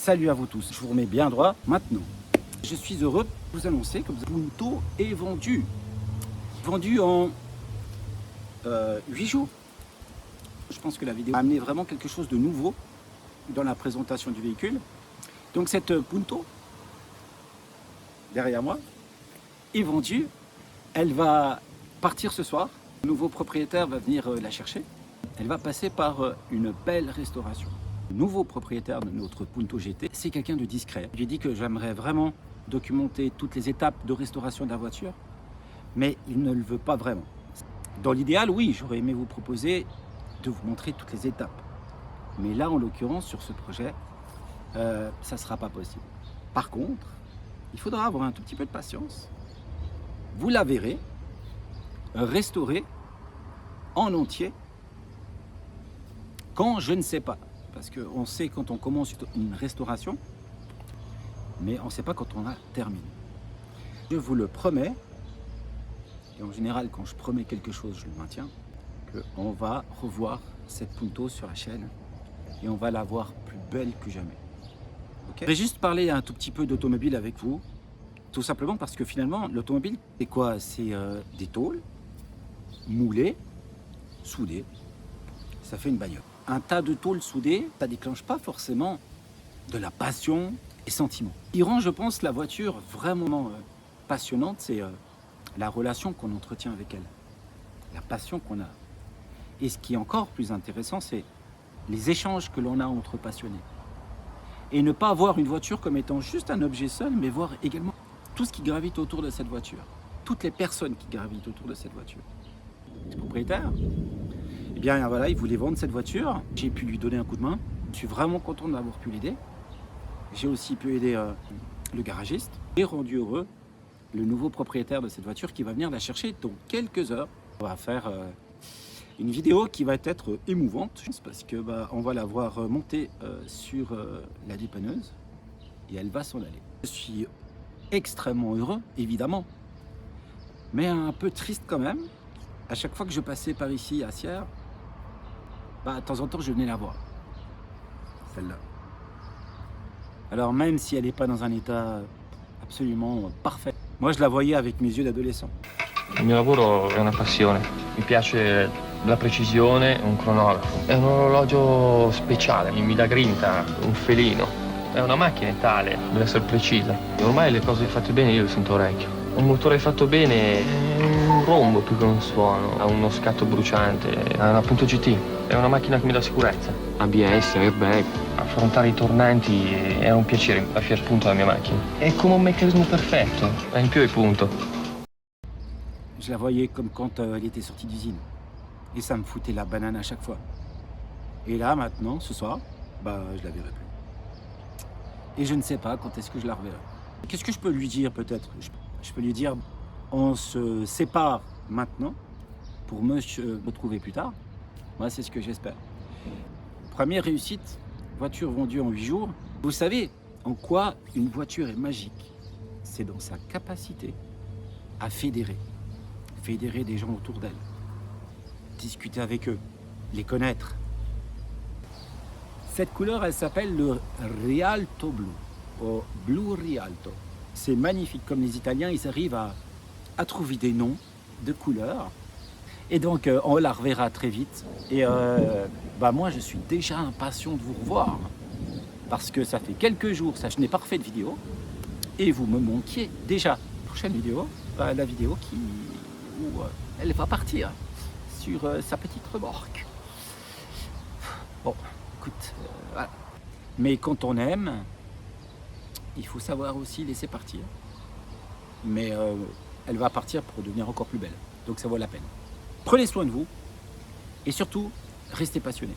Salut à vous tous, je vous remets bien droit maintenant. Je suis heureux de vous annoncer que Punto est vendu. Vendu en 8 jours. Je pense que la vidéo a amené vraiment quelque chose de nouveau dans la présentation du véhicule. Donc cette Punto, derrière moi, est vendue. Elle va partir ce soir. Le nouveau propriétaire va venir la chercher. Elle va passer par une belle restauration. Le nouveau propriétaire de notre Punto GT, c'est quelqu'un de discret. Je lui ai dit que j'aimerais vraiment documenter toutes les étapes de restauration de la voiture, mais il ne le veut pas vraiment. Dans l'idéal, oui, j'aurais aimé vous proposer de vous montrer toutes les étapes. Mais là, en l'occurrence, sur ce projet, ça ne sera pas possible. Par contre, il faudra avoir un tout petit peu de patience. Vous la verrez restaurée en entier quand je ne sais pas. Parce qu'on sait quand on commence une restauration, mais on ne sait pas quand on a terminé. Je vous le promets, et en général quand je promets quelque chose, je le maintiens, qu'on va revoir cette Punto sur la chaîne et on va la voir plus belle que jamais. Okay. Je vais juste parler un tout petit peu d'automobile avec vous, tout simplement parce que finalement, l'automobile, c'est quoi? C'est des tôles moulées, soudées, ça fait une bagnole. Un tas de tôles soudées, ça ne déclenche pas forcément de la passion et sentiment. Ce qui rend, je pense, la voiture vraiment passionnante, c'est la relation qu'on entretient avec elle, la passion qu'on a. Et ce qui est encore plus intéressant, c'est les échanges que l'on a entre passionnés. Et ne pas voir une voiture comme étant juste un objet seul, mais voir également tout ce qui gravite autour de cette voiture, toutes les personnes qui gravitent autour de cette voiture. Le propriétaire, eh bien voilà, il voulait vendre cette voiture. J'ai pu lui donner un coup de main. Je suis vraiment content d'avoir pu l'aider. J'ai aussi pu aider le garagiste. J'ai rendu heureux le nouveau propriétaire de cette voiture qui va venir la chercher dans quelques heures. On va faire une vidéo qui va être émouvante parce que on va la voir monter sur la dépanneuse et elle va s'en aller. Je suis extrêmement heureux, évidemment, mais un peu triste quand même. À chaque fois que je passais par ici à Sierre, de temps en temps, je venais la voir, celle-là. Alors même si elle n'est pas dans un état absolument parfait, moi je la voyais avec mes yeux d'adolescent. Il mio lavoro è una passione, mi piace la precisione, un cronografo. È un orologio speciale, mi dà grinta, un felino. È una macchina tale, deve essere precisa. Ormai le cose fatte bene io le sento orecchio. Un motore fatto bene è un rombo più che un suono, ha uno scatto bruciante, ha una Punto GT. È una macchina che mi dà sicurezza. ABS, airbag. Affrontare i tornanti è un piacere, la Fiat Punto è la mia macchina. È come un meccanismo perfetto, e in più è Punto. Je la voyais comme quand elle était sortie d'usine. Et ça me foutait la banane à chaque fois. Et là, maintenant, ce soir, je la verrai plus. Et je ne sais pas quand est-ce que je la reverrai. Qu'est-ce que je peux lui dire peut-être? Je peux lui dire, on se sépare maintenant pour me retrouver plus tard. Moi, c'est ce que j'espère. Première réussite, voiture vendue en 8 jours. Vous savez en quoi une voiture est magique? C'est dans sa capacité à fédérer des gens autour d'elle, discuter avec eux, les connaître. Cette couleur, elle s'appelle le Rialto Blu, au Blu Rialto. C'est magnifique, comme les Italiens, ils arrivent à trouver des noms de couleurs. Et donc, on la reverra très vite. Et moi, je suis déjà impatient de vous revoir. Parce que ça fait quelques jours, je n'ai pas refait de vidéo. Et vous me manquiez déjà. Prochaine vidéo, la vidéo où elle va partir sur sa petite remorque. Bon, écoute, voilà. Mais quand on aime, il faut savoir aussi laisser partir. Mais elle va partir pour devenir encore plus belle. Donc ça vaut la peine. Prenez soin de vous et surtout, restez passionnés.